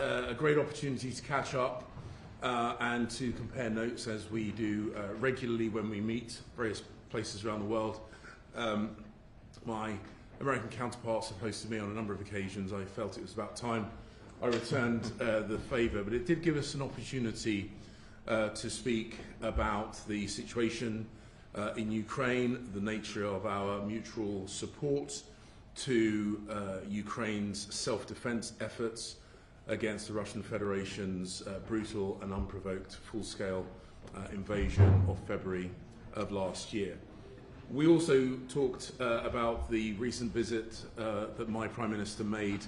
a great opportunity to catch up and to compare notes as we do regularly when we meet various places around the world. My American counterparts have hosted me on a number of occasions. I felt it was about time I returned the favour, but it did give us an opportunity to speak about the situation in Ukraine, the nature of our mutual support to Ukraine's self-defense efforts against the Russian Federation's brutal and unprovoked full-scale invasion of February of last year. We also talked about the recent visit that my Prime Minister made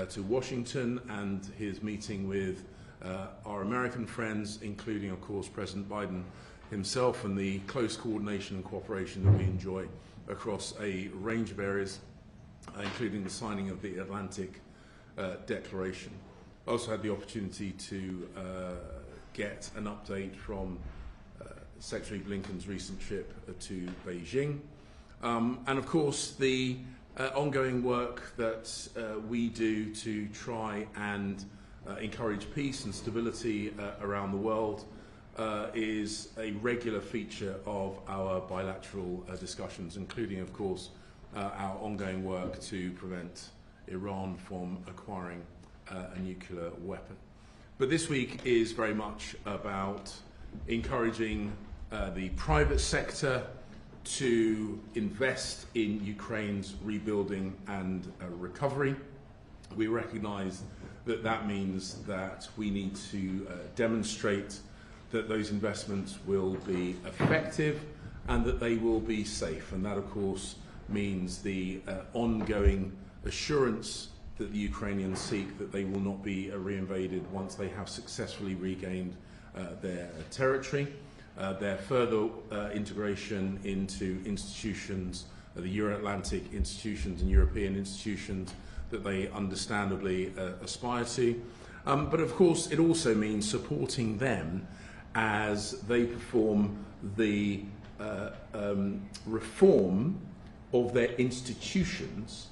to Washington and his meeting with our American friends, including, of course, President Biden himself, and the close coordination and cooperation that we enjoy across a range of areas, including the signing of the Atlantic Declaration. I also had the opportunity to get an update from Secretary Blinken's recent trip to Beijing, and of course the ongoing work that we do to try and encourage peace and stability around the world is a regular feature of our bilateral discussions, including, of course, our ongoing work to prevent Iran from acquiring a nuclear weapon. But this week is very much about encouraging the private sector to invest in Ukraine's rebuilding and recovery. We recognise that that means that we need to demonstrate that those investments will be effective and that they will be safe. And that, of course, means the ongoing assurance that the Ukrainians seek that they will not be reinvaded once they have successfully regained their territory. Their further integration into institutions, the Euro-Atlantic institutions and European institutions that they understandably aspire to. But of course, it also means supporting them as they perform the reform of their institutions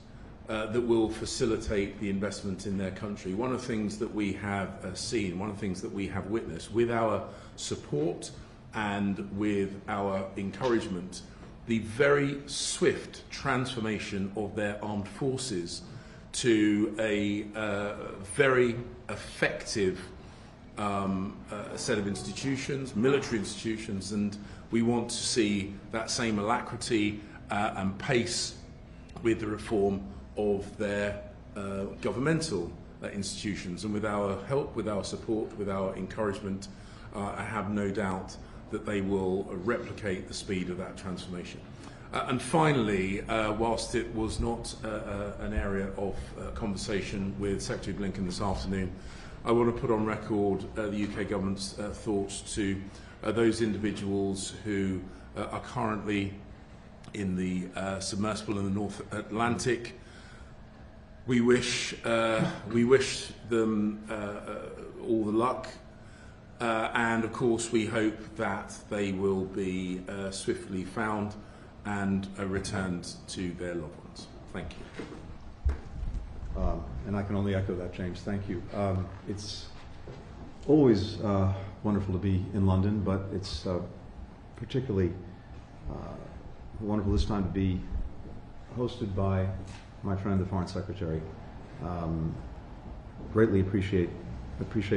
that will facilitate the investment in their country. One of the things that we have seen, one of the things that we have witnessed with our support and with our encouragement, the very swift transformation of their armed forces to a very effective set of institutions, military institutions, and we want to see that same alacrity and pace with the reform of their governmental institutions. And with our help, with our support, with our encouragement, I have no doubt that they will replicate the speed of that transformation. And finally, whilst it was not an area of conversation with Secretary Blinken this afternoon, I want to put on record the UK government's thoughts to those individuals who are currently in the submersible in the North Atlantic. We wish them all the luck, and of course we hope that they will be swiftly found and returned to their loved ones. Thank you. And I can only echo that, James. Thank you. It's always wonderful to be in London, but it's particularly wonderful this time to be hosted by my friend, the Foreign Secretary. Greatly appreciate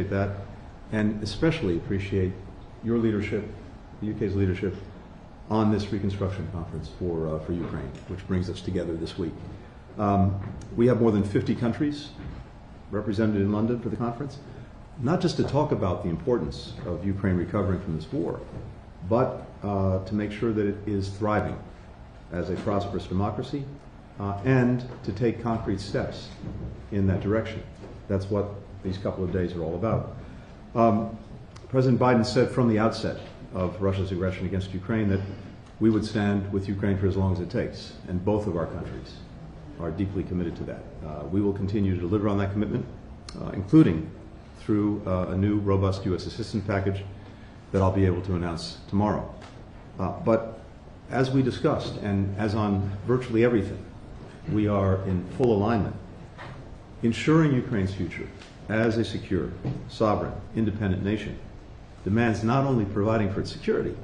that, and especially appreciate your leadership, the UK's leadership, on this Reconstruction conference for Ukraine, which brings us together this week. We have more than 50 countries represented in London for the conference, not just to talk about the importance of Ukraine recovering from this war, but to make sure that it is thriving as a prosperous democracy and to take concrete steps in that direction. That's what these couple of days are all about. President Biden said from the outset of Russia's aggression against Ukraine that we would stand with Ukraine for as long as it takes, and both of our countries are deeply committed to that. We will continue to deliver on that commitment, including through a new robust U.S. assistance package that I'll be able to announce tomorrow. But as we discussed, and as on virtually everything, we are in full alignment. Ensuring Ukraine's future as a secure, sovereign, independent nation, demands not only providing for its security,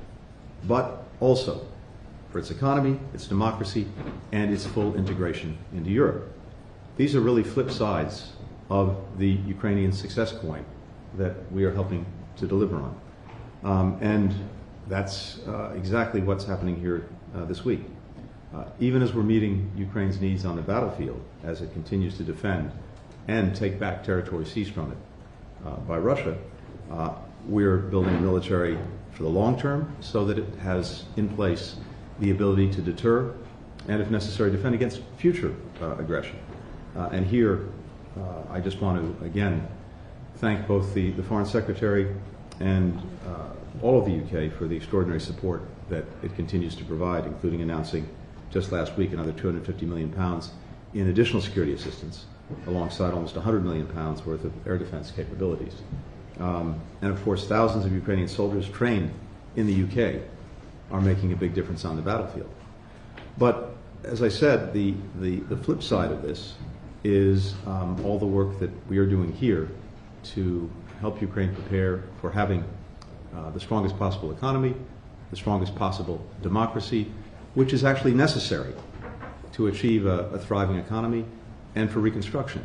but also for its economy, its democracy, and its full integration into Europe. These are really flip sides of the Ukrainian success coin that we are helping to deliver on. And that's exactly what's happening here this week. Even as we're meeting Ukraine's needs on the battlefield, as it continues to defend and take back territory seized from it by Russia, we're building a military for the long term so that it has in place the ability to deter and, if necessary, defend against future aggression. And here, I just want to, again, thank both the Foreign Secretary and all of the UK for the extraordinary support that it continues to provide, including announcing just last week another £250 million in additional security assistance, alongside almost £100 million worth of air defense capabilities. And of course, thousands of Ukrainian soldiers trained in the UK are making a big difference on the battlefield. But as I said, the flip side of this is all the work that we are doing here to help Ukraine prepare for having the strongest possible economy, the strongest possible democracy, which is actually necessary to achieve a thriving economy and for reconstruction.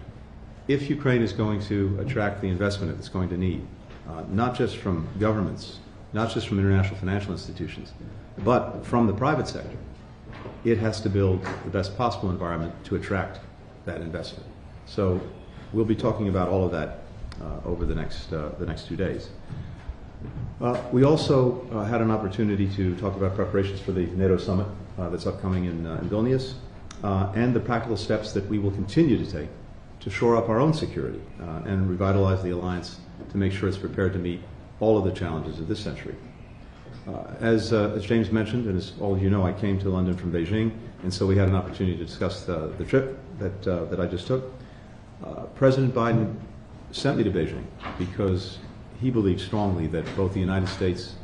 If Ukraine is going to attract the investment it's going to need, not just from governments, not just from international financial institutions, but from the private sector, it has to build the best possible environment to attract that investment. So we'll be talking about all of that over the next 2 days. We also had an opportunity to talk about preparations for the NATO summit that's upcoming in Vilnius, and the practical steps that we will continue to take to shore up our own security and revitalize the alliance to make sure it's prepared to meet all of the challenges of this century. As James mentioned, and as all of you know, I came to London from Beijing, and so we had an opportunity to discuss the trip that I just took. President Biden sent me to Beijing because he believes strongly that both the United States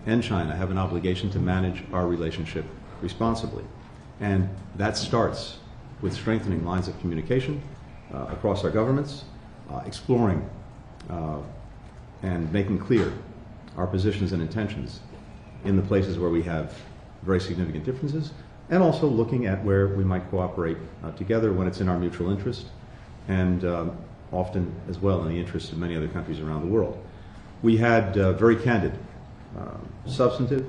and China have an obligation to manage our relationship responsibly. And that starts with strengthening lines of communication across our governments, exploring and making clear our positions and intentions in the places where we have very significant differences, and also looking at where we might cooperate together when it's in our mutual interest, and often as well in the interest of many other countries around the world. We had very candid, substantive,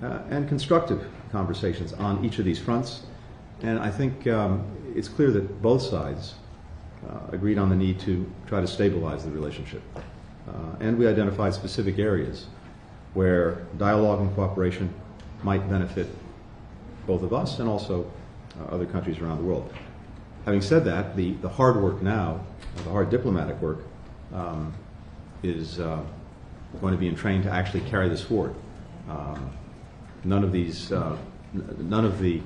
and constructive conversations on each of these fronts, and I think it's clear that both sides agreed on the need to try to stabilize the relationship. And we identified specific areas where dialogue and cooperation might benefit both of us and also other countries around the world. Having said that, the hard work now, the hard diplomatic work, is going to be entrained to actually carry this forward. None of the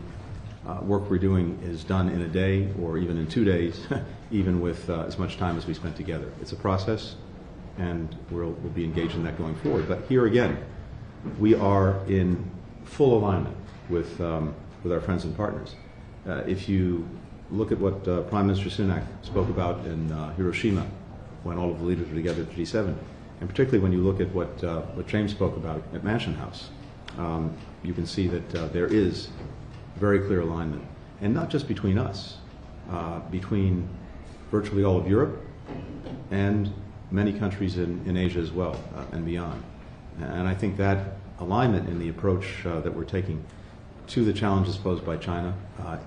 work we're doing is done in a day or even in 2 days, even with as much time as we spent together. It's a process, and we'll be engaged in that going forward. But here again, we are in full alignment with our friends and partners. If you look at what Prime Minister Sunak spoke about in Hiroshima when all of the leaders were together at G7, and particularly when you look at what James spoke about at Mansion House, you can see that there is very clear alignment, and not just between us, between virtually all of Europe and many countries in Asia as well, and beyond. And I think that alignment in the approach that we're taking to the challenges posed by China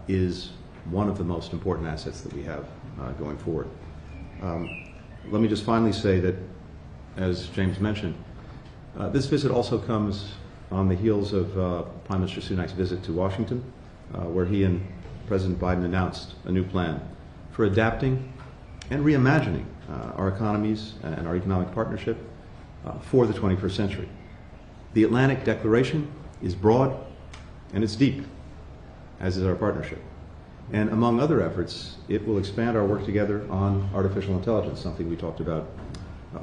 is one of the most important assets that we have going forward. Let me just finally say that, as James mentioned, this visit also comes on the heels of Prime Minister Sunak's visit to Washington, where he and President Biden announced a new plan for adapting and reimagining our economies and our economic partnership for the 21st century. The Atlantic Declaration is broad and it's deep, as is our partnership. And among other efforts, it will expand our work together on artificial intelligence, something we talked about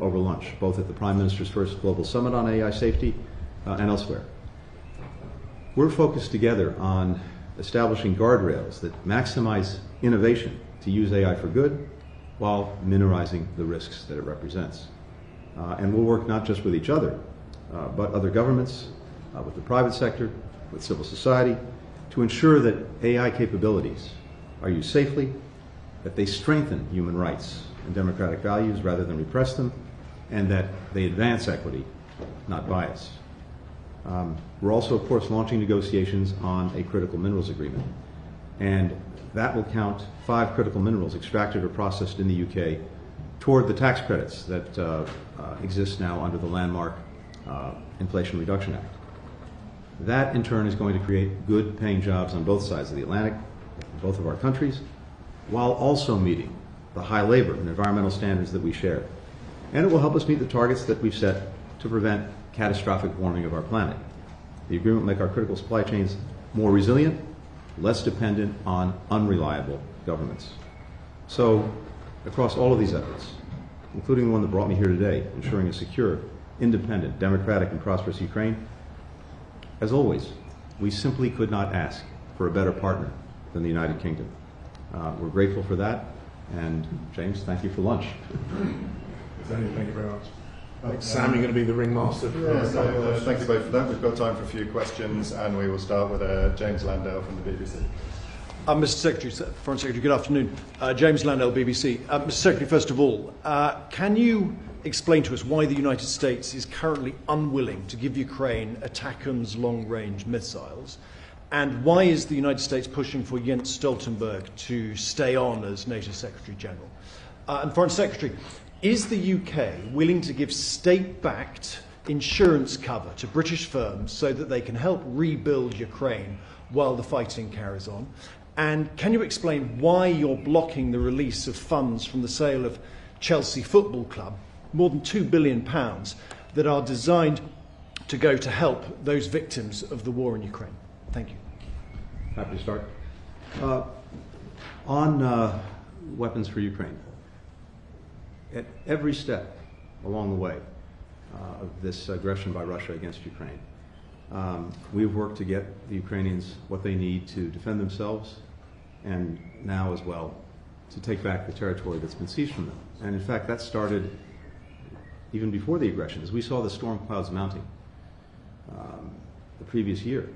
over lunch, both at the Prime Minister's first Global Summit on AI safety and elsewhere. We're focused together on establishing guardrails that maximize innovation to use AI for good while minimizing the risks that it represents. And we'll work not just with each other, but other governments, with the private sector, with civil society, to ensure that AI capabilities are used safely, that they strengthen human rights and democratic values rather than repress them, and that they advance equity, not bias. We're also, of course, launching negotiations on a critical minerals agreement, and that will count 5 critical minerals extracted or processed in the UK toward the tax credits that exist now under the landmark Inflation Reduction Act. That, in turn, is going to create good paying jobs on both sides of the Atlantic, in both of our countries, while also meeting the high labor and environmental standards that we share. And it will help us meet the targets that we've set to prevent catastrophic warming of our planet. The agreement will make our critical supply chains more resilient, less dependent on unreliable governments. So, across all of these efforts, including the one that brought me here today, ensuring a secure, independent, democratic, and prosperous Ukraine, as always, we simply could not ask for a better partner than the United Kingdom. We're grateful for that, and James, thank you for lunch. Thank you very much. Sam, you're going to be the ringmaster. Thank you both for that. We've got time for a few questions, and we will start with James Landale from the BBC. Mr. Secretary, Foreign Secretary, good afternoon. James Landale, BBC. Mr. Secretary, first of all, can you explain to us why the United States is currently unwilling to give Ukraine ATACMS long-range missiles? And why is the United States pushing for Jens Stoltenberg to stay on as NATO Secretary General? And Foreign Secretary, is the UK willing to give state-backed insurance cover to British firms so that they can help rebuild Ukraine while the fighting carries on? And can you explain why you're blocking the release of funds from the sale of Chelsea Football Club, more than £2 billion, that are designed to go to help those victims of the war in Ukraine? Thank you. Happy to start. On weapons for Ukraine, at every step along the way of this aggression by Russia against Ukraine, we've worked to get the Ukrainians what they need to defend themselves, and now as well to take back the territory that's been seized from them. And in fact, that started even before the aggression, as we saw the storm clouds mounting the previous year.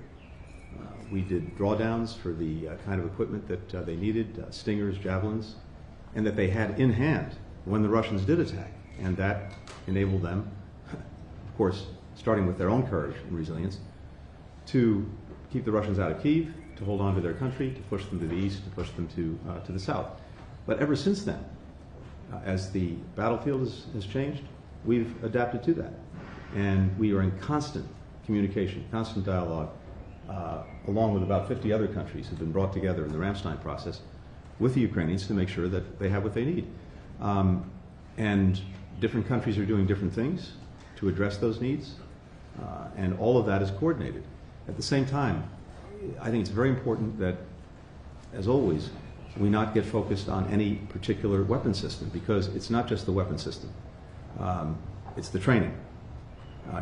We did drawdowns for the kind of equipment that they needed, Stingers, Javelins, and that they had in hand when the Russians did attack. And that enabled them, of course, starting with their own courage and resilience, to keep the Russians out of Kyiv, to hold on to their country, to push them to the east, to push them to the south. But ever since then, as the battlefield has changed, we've adapted to that. And we are in constant communication, constant dialogue, along with about 50 other countries who have been brought together in the Ramstein process with the Ukrainians to make sure that they have what they need. And different countries are doing different things to address those needs, and all of that is coordinated. At the same time, I think it's very important that, as always, we not get focused on any particular weapon system, because it's not just the weapon system. It's the training.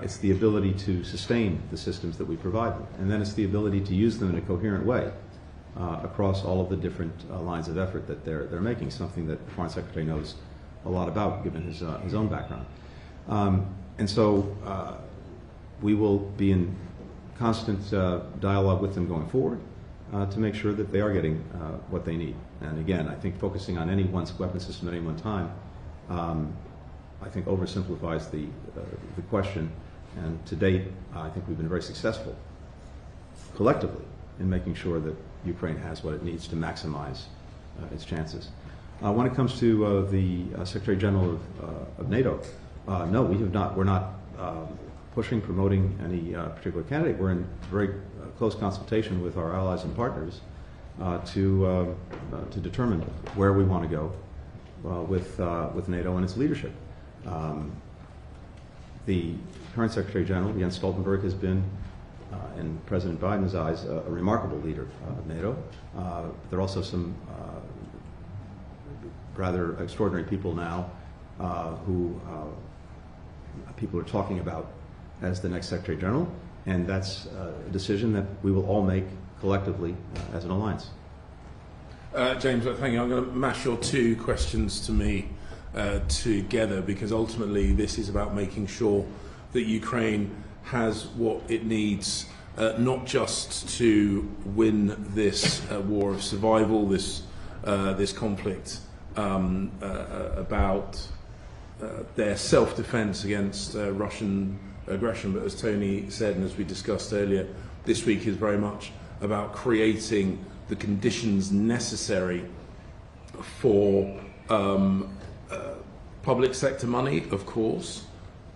It's the ability to sustain the systems that we provide them. And then it's the ability to use them in a coherent way across all of the different lines of effort that they're making, something that the Foreign Secretary knows a lot about, given his own background. And so we will be in constant dialogue with them going forward to make sure that they are getting what they need. And again, I think focusing on any one weapon system at any one time I think oversimplifies the question, and to date, I think we've been very successful collectively in making sure that Ukraine has what it needs to maximize its chances. When it comes to the Secretary General of NATO, no, we have not. We're not pushing, promoting any particular candidate. We're in very close consultation with our allies and partners to determine where we want to go with NATO and its leadership. The current Secretary General, Jens Stoltenberg, has been, in President Biden's eyes, a remarkable leader of NATO. There are also some rather extraordinary people now who people are talking about as the next Secretary General, and that's a decision that we will all make collectively as an alliance. James, thank you. I'm going to mash your two questions to me together, because ultimately this is about making sure that Ukraine has what it needs, not just to win this war of survival, this conflict about their self-defense against Russian aggression, but as Tony said, and as we discussed earlier, this week is very much about creating the conditions necessary for public sector money, of course,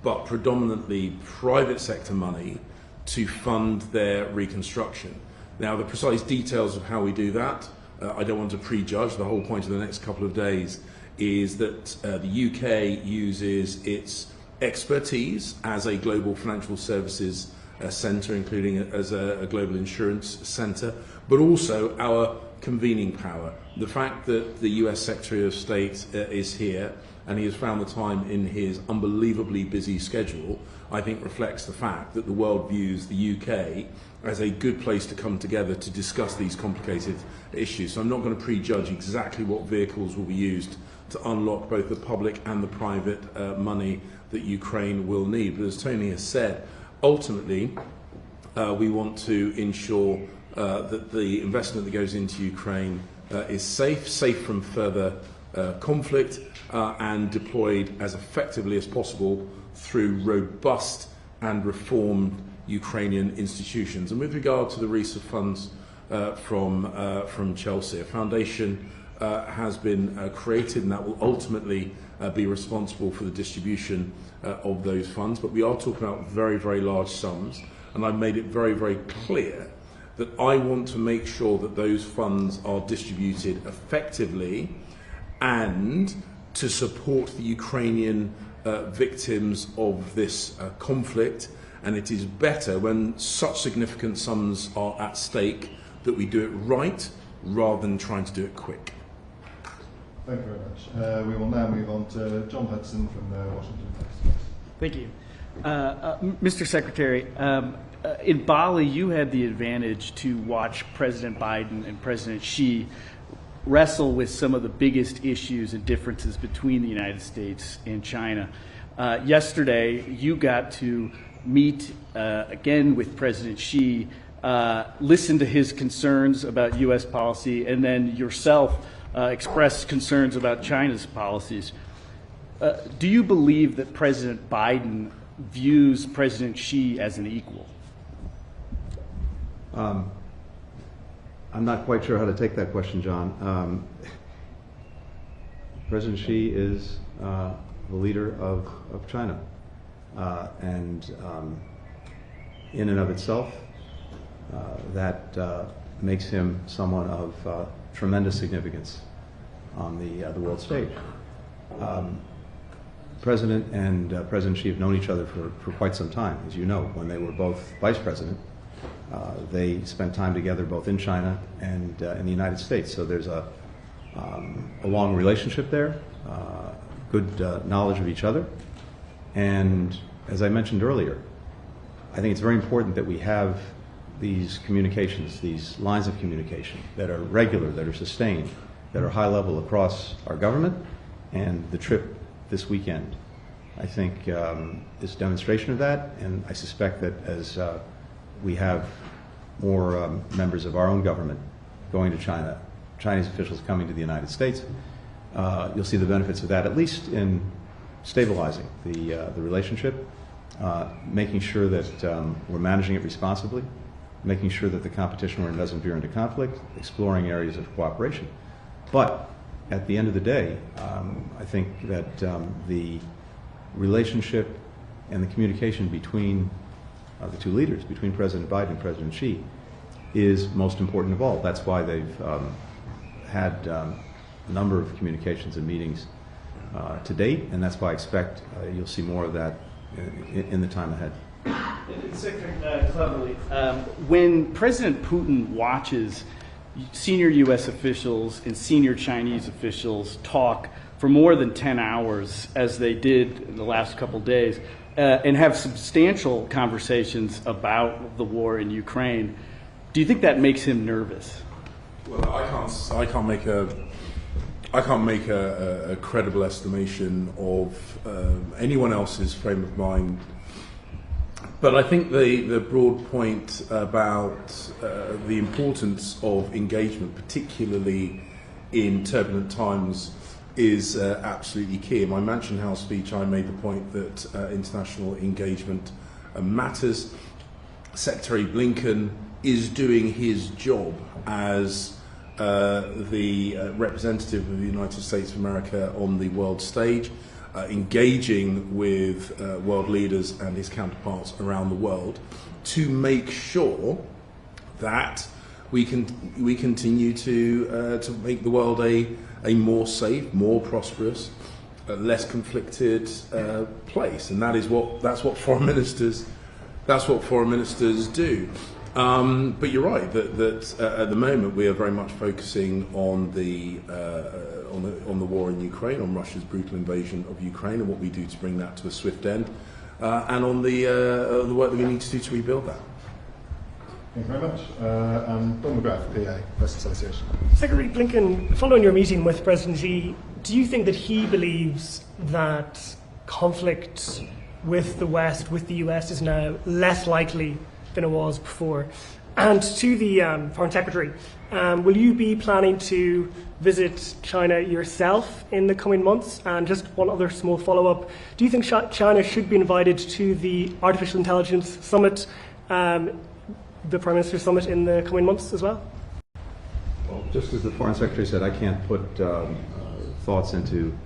but predominantly private sector money to fund their reconstruction. Now, the precise details of how we do that, I don't want to prejudge. The whole point of the next couple of days is that the UK uses its expertise as a global financial services centre, including as a global insurance centre, but also our convening power. The fact that the US Secretary of State is here and he has found the time in his unbelievably busy schedule, I think reflects the fact that the world views the UK as a good place to come together to discuss these complicated issues. So I'm not going to prejudge exactly what vehicles will be used to unlock both the public and the private money that Ukraine will need. But as Tony has said, ultimately we want to ensure that the investment that goes into Ukraine is safe from further conflict, and deployed as effectively as possible through robust and reformed Ukrainian institutions. And with regard to the release of funds from Chelsea, a foundation has been created, and that will ultimately be responsible for the distribution of those funds. But we are talking about very, very large sums, and I've made it very, very clear that I want to make sure that those funds are distributed effectively and to support the Ukrainian victims of this conflict. And it is better when such significant sums are at stake that we do it right rather than trying to do it quick. Thank you very much. We will now move on to John Hudson from the Washington Post. Thank you. Mr. Secretary, in Bali, you had the advantage to watch President Biden and President Xi wrestle with some of the biggest issues and differences between the United States and China. Yesterday, you got to meet again with President Xi, listen to his concerns about U.S. policy, and then yourself express concerns about China's policies. Do you believe that President Biden views President Xi as an equal? I'm not quite sure how to take that question, John. President Xi is the leader of China, and in and of itself, that makes him someone of tremendous significance on the world stage. President and President Xi have known each other for quite some time. As you know, when they were both vice president, they spent time together both in China and in the United States. So there's a long relationship there, good knowledge of each other. And as I mentioned earlier, I think it's very important that we have these communications, these lines of communication that are regular, that are sustained, that are high level across our government. And the trip this weekend, I think, is a demonstration of that. And I suspect that as we have more members of our own government going to China, Chinese officials coming to the United States, you'll see the benefits of that, at least in stabilizing the relationship, making sure that we're managing it responsibly, making sure that the competition doesn't veer into conflict, exploring areas of cooperation. But at the end of the day, I think that the relationship and the communication between the two leaders, between President Biden and President Xi, is most important of all. That's why they've had a number of communications and meetings to date, and that's why I expect you'll see more of that in the time ahead. Secretary Cleverly, when President Putin watches senior U.S. officials and senior Chinese officials talk for more than 10 hours, as they did in the last couple days, and have substantial conversations about the war in Ukraine, do you think that makes him nervous? Well, I can't make a credible estimation of anyone else's frame of mind. But I think the broad point about the importance of engagement, particularly in turbulent times, is absolutely key. In my Mansion House speech, I made the point that international engagement matters. Secretary Blinken is doing his job as the representative of the United States of America on the world stage, engaging with world leaders and his counterparts around the world to make sure that we continue to make the world a more safe, more prosperous, less conflicted place, and that's what foreign ministers do. But you're right that at the moment we are very much focusing on the war in Ukraine, on Russia's brutal invasion of Ukraine, and what we do to bring that to a swift end, and on the work that we need to do to rebuild that. Thank you very much. Don McGrath, PA, Press Association. Secretary Blinken, following your meeting with President Xi, do you think that he believes that conflict with the West, with the US, is now less likely than it was before? And to the Foreign Secretary, will you be planning to visit China yourself in the coming months? And just one other small follow-up, do you think China should be invited to the Artificial Intelligence Summit, the Prime Minister Summit in the coming months as well? Well, just as the Foreign Secretary said, I can't put thoughts into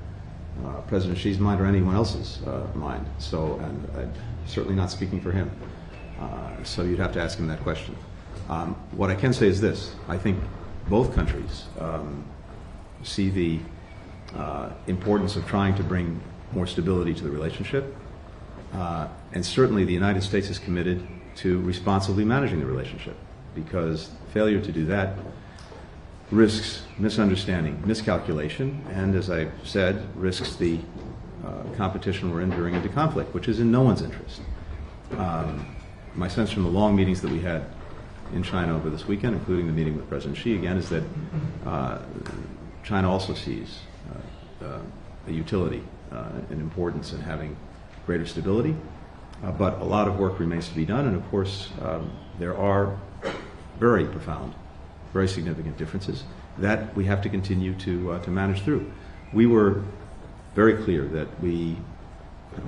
President Xi's mind or anyone else's mind. So, and I'm certainly not speaking for him. So you'd have to ask him that question. What I can say is this: I think both countries see the importance of trying to bring more stability to the relationship, and certainly the United States is committed to responsibly managing the relationship, because failure to do that risks misunderstanding, miscalculation, and, as I said, risks the competition we're entering into conflict, which is in no one's interest. My sense from the long meetings that we had in China over this weekend, including the meeting with President Xi again, is that China also sees a utility and importance in having greater stability. But a lot of work remains to be done, and of course there are very profound, very significant differences that we have to continue to manage through. We were very clear that we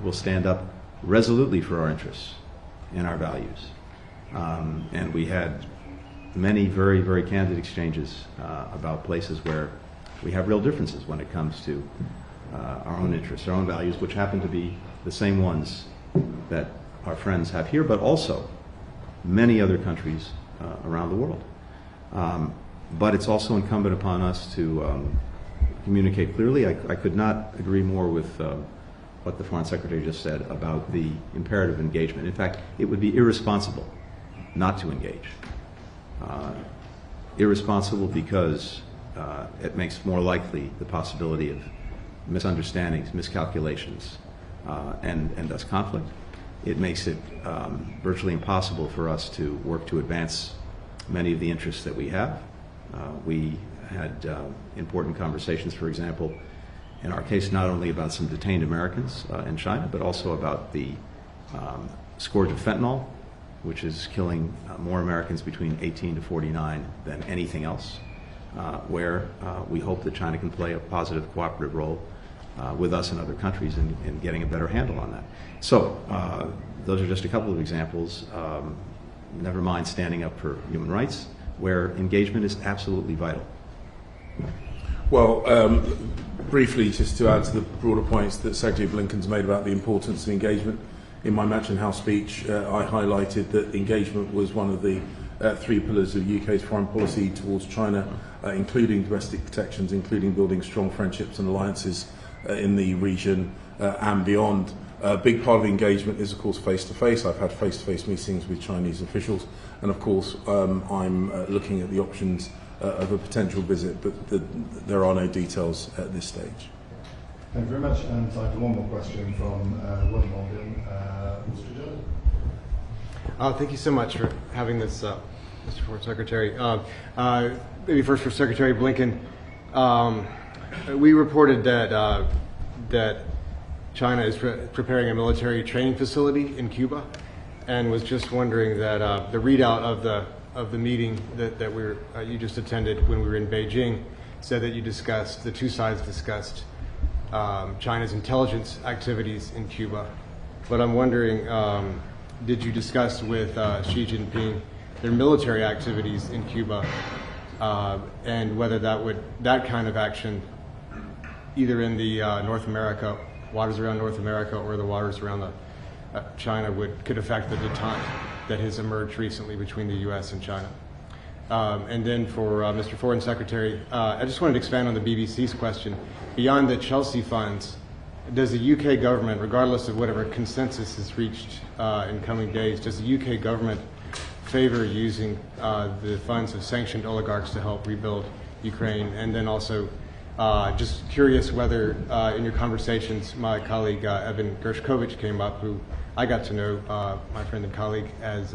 will stand up resolutely for our interests and our values. And we had many very, very candid exchanges about places where we have real differences when it comes to our own interests, our own values, which happen to be the same ones that our friends have here, but also many other countries around the world. But it's also incumbent upon us to communicate clearly. I could not agree more with what the Foreign Secretary just said about the imperative of engagement. In fact, it would be irresponsible not to engage. Irresponsible because it makes more likely the possibility of misunderstandings, miscalculations, and thus conflict. It makes it virtually impossible for us to work to advance many of the interests that we have. We had important conversations, for example, in our case, not only about some detained Americans in China, but also about the scourge of fentanyl, which is killing more Americans between 18 to 49 than anything else, where we hope that China can play a positive cooperative role with us and other countries in getting a better handle on that. So those are just a couple of examples, never mind standing up for human rights, where engagement is absolutely vital. Well, briefly, just to add to the broader points that Secretary Blinken's made about the importance of engagement, in my Mansion House speech, I highlighted that engagement was one of the three pillars of the UK's foreign policy towards China, including domestic protections, including building strong friendships and alliances in the region and beyond. A big part of engagement is, of course, face-to-face. I've had face-to-face meetings with Chinese officials, and of course I'm looking at the options of a potential visit, but there are no details at this stage. Thank you very much, and time for one more question from William Alden, Wall Street Journal. Thank you so much for having this Mr. Foreign Secretary. Maybe first for Secretary Blinken. We reported that China is preparing a military training facility in Cuba, and was just wondering that the readout of the meeting that you just attended when we were in Beijing said that the two sides discussed China's intelligence activities in Cuba. But I'm wondering, did you discuss with Xi Jinping their military activities in Cuba, and whether that kind of action, either in the waters around North America or the waters around China, could affect the detente that has emerged recently between the U.S. and China? And then for Mr. Foreign Secretary, I just wanted to expand on the BBC's question. Beyond the Chelsea funds, does the UK government, regardless of whatever consensus is reached in coming days, does the UK government favor using the funds of sanctioned oligarchs to help rebuild Ukraine? And then also, just curious whether in your conversations, my colleague Evan Gershkovich came up, who I got to know, my friend and colleague, as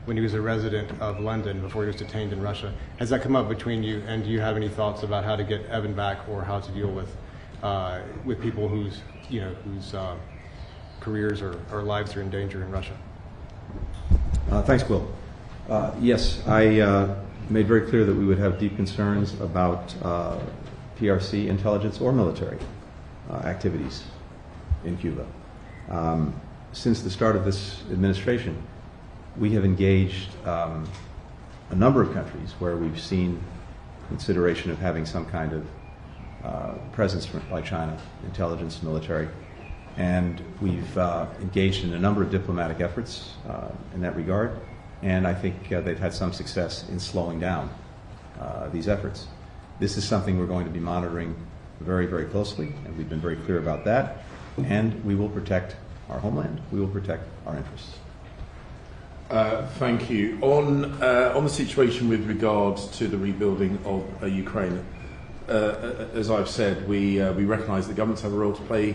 when he was a resident of London before he was detained in Russia. Has that come up between you, and do you have any thoughts about how to get Evan back, or how to deal with people whose careers or lives are in danger in Russia? Thanks, Will. Yes, I made very clear that we would have deep concerns about PRC intelligence or military activities in Cuba. Since the start of this administration, we have engaged a number of countries where we've seen consideration of having some kind of presence by China, intelligence, military, and we've engaged in a number of diplomatic efforts in that regard, and I think they've had some success in slowing down these efforts. This is something we're going to be monitoring very, very closely, and we've been very clear about that, and we will protect our homeland. We will protect our interests. Thank you. On the situation with regards to the rebuilding of Ukraine, as I've said, we recognise that governments have a role to play.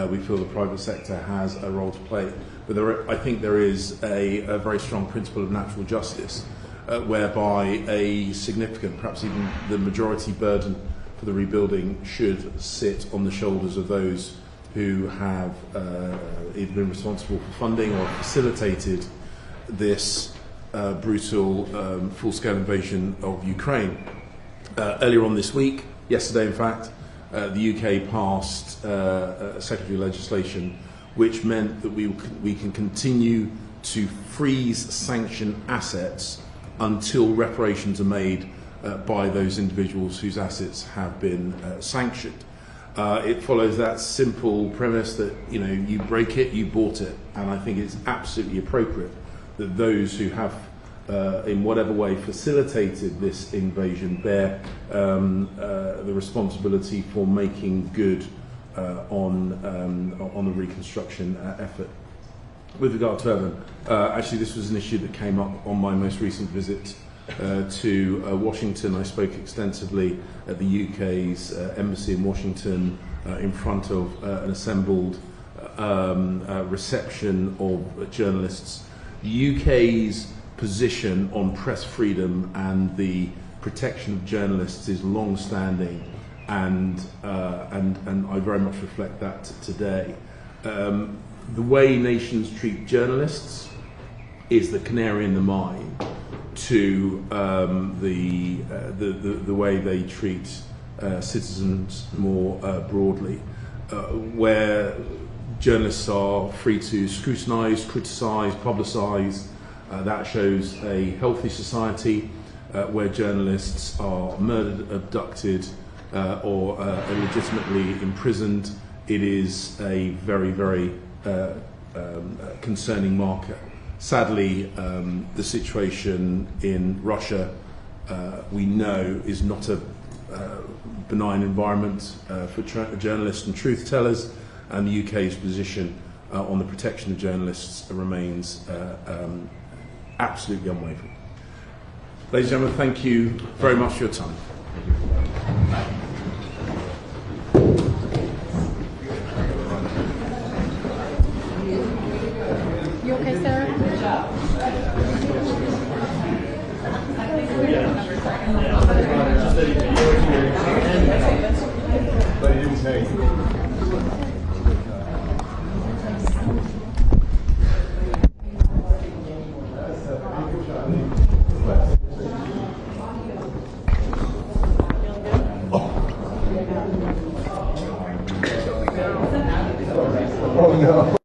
We feel the private sector has a role to play. But I think there is a very strong principle of natural justice, whereby a significant, perhaps even the majority burden for the rebuilding should sit on the shoulders of those who have either been responsible for funding or facilitated this brutal full-scale invasion of Ukraine. Earlier on this week, yesterday in fact, the UK passed secondary legislation which meant that we can continue to freeze sanctioned assets until reparations are made by those individuals whose assets have been sanctioned. It follows that simple premise that, you break it, you bought it, and I think it's absolutely appropriate that those who have, in whatever way, facilitated this invasion bear the responsibility for making good on the reconstruction effort. With regard to Evan, actually this was an issue that came up on my most recent visit to Washington. I spoke extensively at the UK's embassy in Washington in front of an assembled reception of journalists. The UK's position on press freedom and the protection of journalists is long-standing, and I very much reflect that today. The way nations treat journalists is the canary in the mine to the way they treat citizens more broadly, where journalists are free to scrutinise, criticise, publicise. That shows a healthy society. Where journalists are murdered, abducted, or illegitimately imprisoned, it is a very, very concerning marker. Sadly, the situation in Russia, we know, is not a benign environment for journalists and truth tellers, and the UK's position on the protection of journalists remains absolutely unwavering. Ladies and gentlemen, thank you very much for your time. You okay, Sarah? But he didn't say. Oh no.